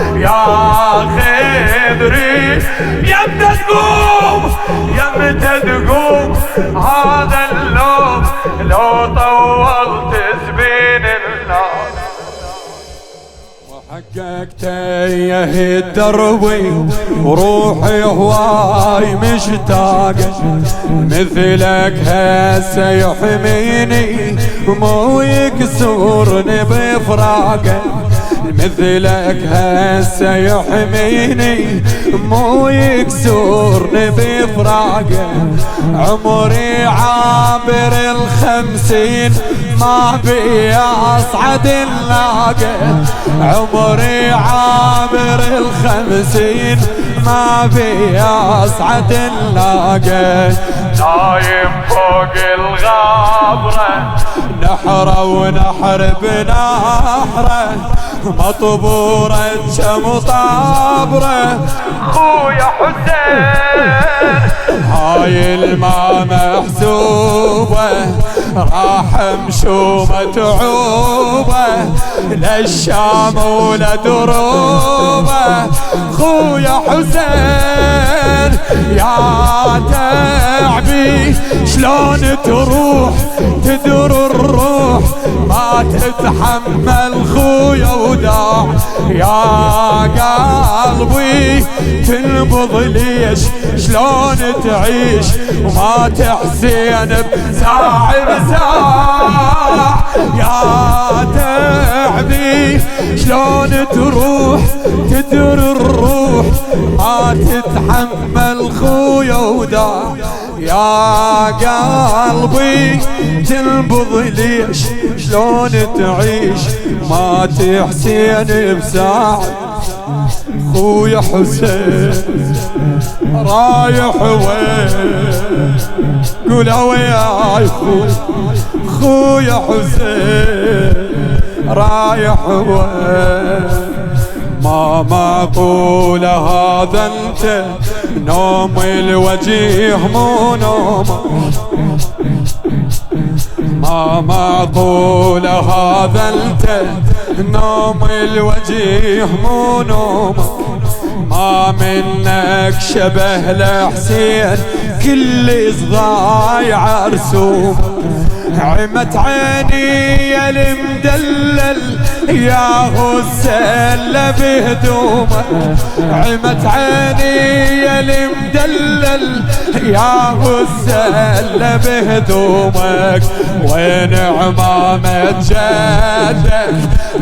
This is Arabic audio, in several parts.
يا خضري يمتى تقوم يمتى تقوم هذا اللوم لو طولت زبين النار. وحقك تيه الدربي وروحي هواي مشتاقة مثلك هسه يحميني مو يكسرني بفراقه مثلك هسه يحميني مو يكسرني بفراقه. عمري عابر 50 ما بي اصعد اللاقه عمري عابر 50 ما بي اصعد اللاقه. نايم فوق الغابرة نحره ونحر بنحره مطبورة كمطابرة خويا حسين هاي الما محسوبة راح مشومة تعوبة للشام ولا دروبة. خويا حسين يا تعبي شلون تروح تدر الروح ما تتحمل خويا وداع يا قلبي تنبض ليش شلون تعيش وما تحسين بساع بساع. يا تعبي شلون تروح تدر الروح ما تتحمل خويا وداع يا قلبي تنبض ليش شلون تعيش ما تحسين بساعة. خويا حسين رايح وين قولها وياي خويا حسين رايح وين ما معقول هذا انت نوم الوجيه مو نومك ما معقول هذا انت نوم الوجيه مو نومك. ما منك شبه لحسين كل صغايع رسومك. عمت عيني يا المدلل يا غسل بهدومك عمت عيني يا المدلل يا غسل بهدومك. وين عمامة جدك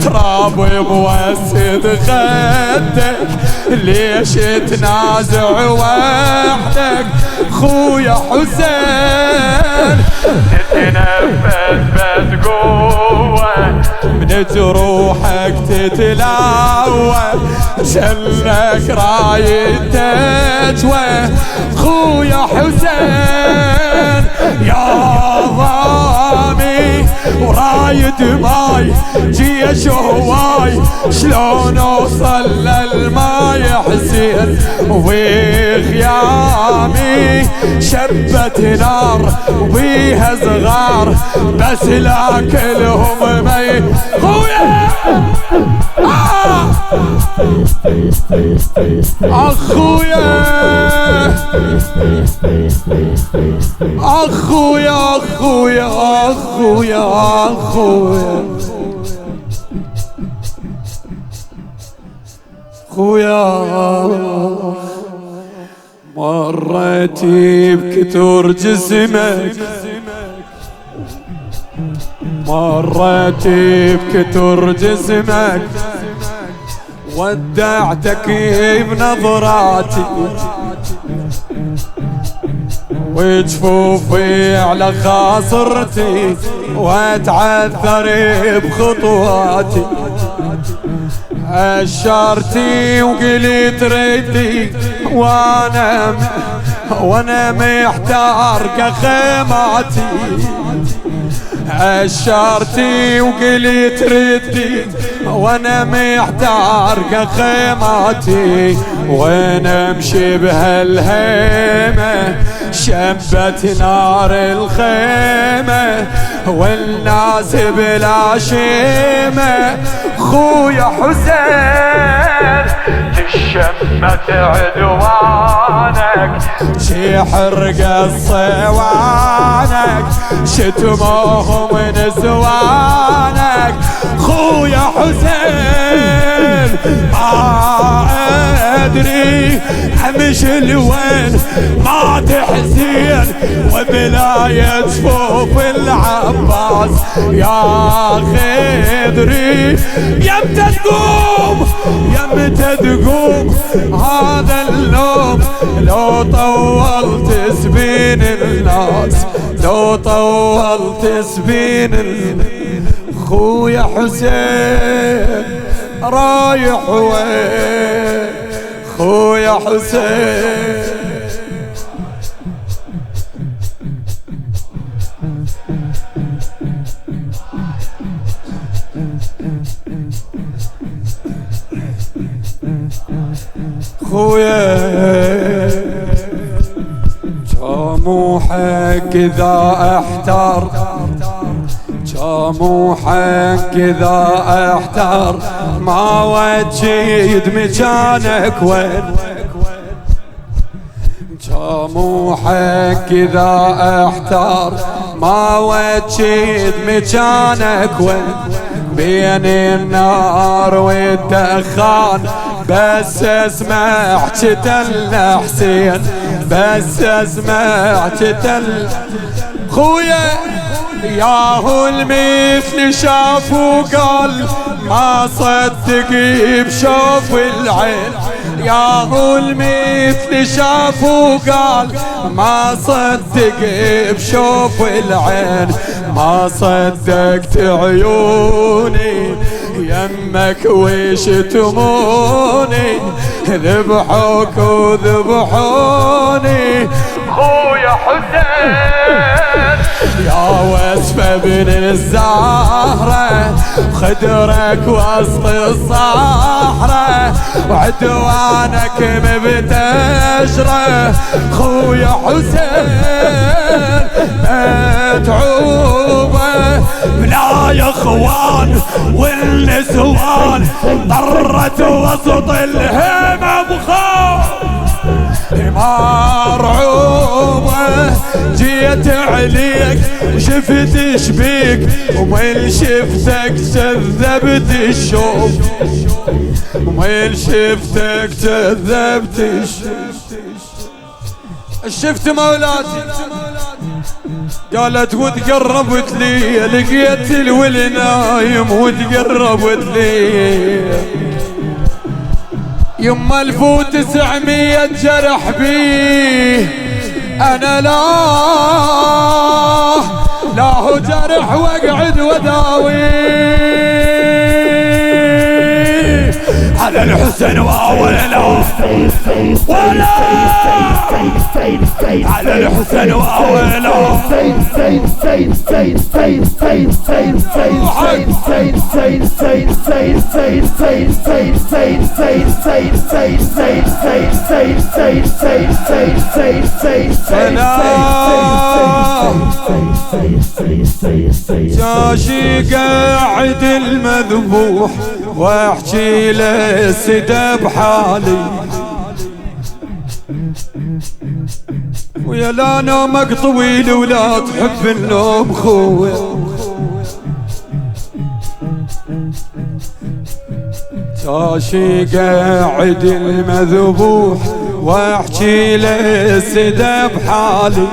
تراب موسد خدك ليش تنازع وحدك خويا حسين تتنفس بس قوة من جروحك تتلاوى شلك رايد تجوى. خويا حسين يا ضامي ورايد ماي جيش هواي شلون اوصل للماي حسين وخيامي شبت نار وبيها صغار بس لاكلهم مي. خويا اخويا اخويا اخويا اخويا اخويا اخويا مرتي بكتور جسمك مرتي بكتور جسمك ودعتك بنظراتي وجفوفي على خاصرتي واتعثر بخطواتي. أشرتي وقلت ردي وانا محتار كخيماتي. أشرتي وقلت ردي وانا محتار كخيماتي. وين امشي بهالهيمة شبت نار الخيمة والناس بلا شيمة. خويا حسين تشمت عدوانك شي حرق الصوانك شتموهم نسوانك خويا حسين ما ادري امش لوين ما تحزين وبلاية صفوف العباس يا خضري يمتى تقوم يمتى تقوم هذا اللوم لو طولت سبين الناس لو طولت سبين خويا حسين رايح وين خويا حسين خويا جاموحك إذا احتار جاموحك إذا احتار ما وجيد مكانك وين جاموحك إذا احتار ما وجيد مكانك وين بين النار والدخان بس اسمع تل حسين بس اسمع تل خويا ياهو المثل شاف وقال ما صدق بشوف العين ياهو المثل شاف وقال ما صدق بشوف العين ما صدقت عيوني يمك وشتموني ذبحوك وذبحوني خويا حسين يا وسفة بن الزهرة خدرك وسط الصحراء وعدوانك مبتجرة خويا حسين متعوبة بلا يا اخوان والنسوان ضرت وسط الهمة بخاف مرعوبة جيت عليك وشفت شبيك ومن شفتك كذبت الشوف ومن شفتك كذبت الشوف شفت مولاتي قالت وتقربت لي لقيت الولي نايم وتقربت لي يما 1900 جرح بيه انا لا هو جرح واقعد وداويه على الحسن ولا على الحسن ولا جاشي قاعد المذبوح واحكي له السدى بحالي ويا لا نومك طويل ولا تحب النوم خويا جاشي قاعد المذبوح واحكي له السدى بحالي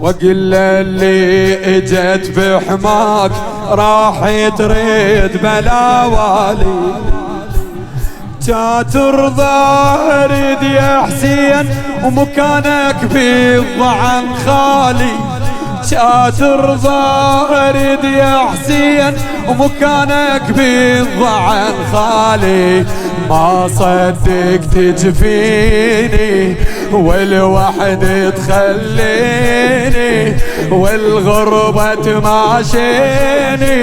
واقول اللي اجت بحماك راح تريد بلا والي ترضى اريد يا حسين ومكانك بالضعن خالي ترضى اريد يا حسين ومكانك بالضعن خالي ما صدق تجفيني والوحدة تخليني والغربة تماشيني.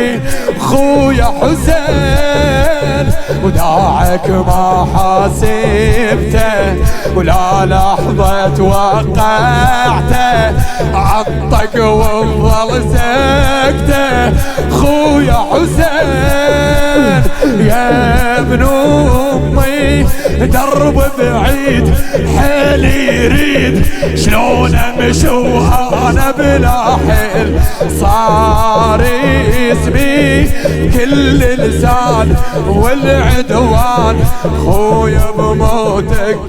خويا حسين وداعك ما حاسبته ولا لحظة توقعته، عطك وانظل سكته. خويا حسين يا ابن امي درب بعيد حيل يريد، شلون امشي وانا بلا حيل، صار اسمي كل لسان والعدوان. خويا بموتك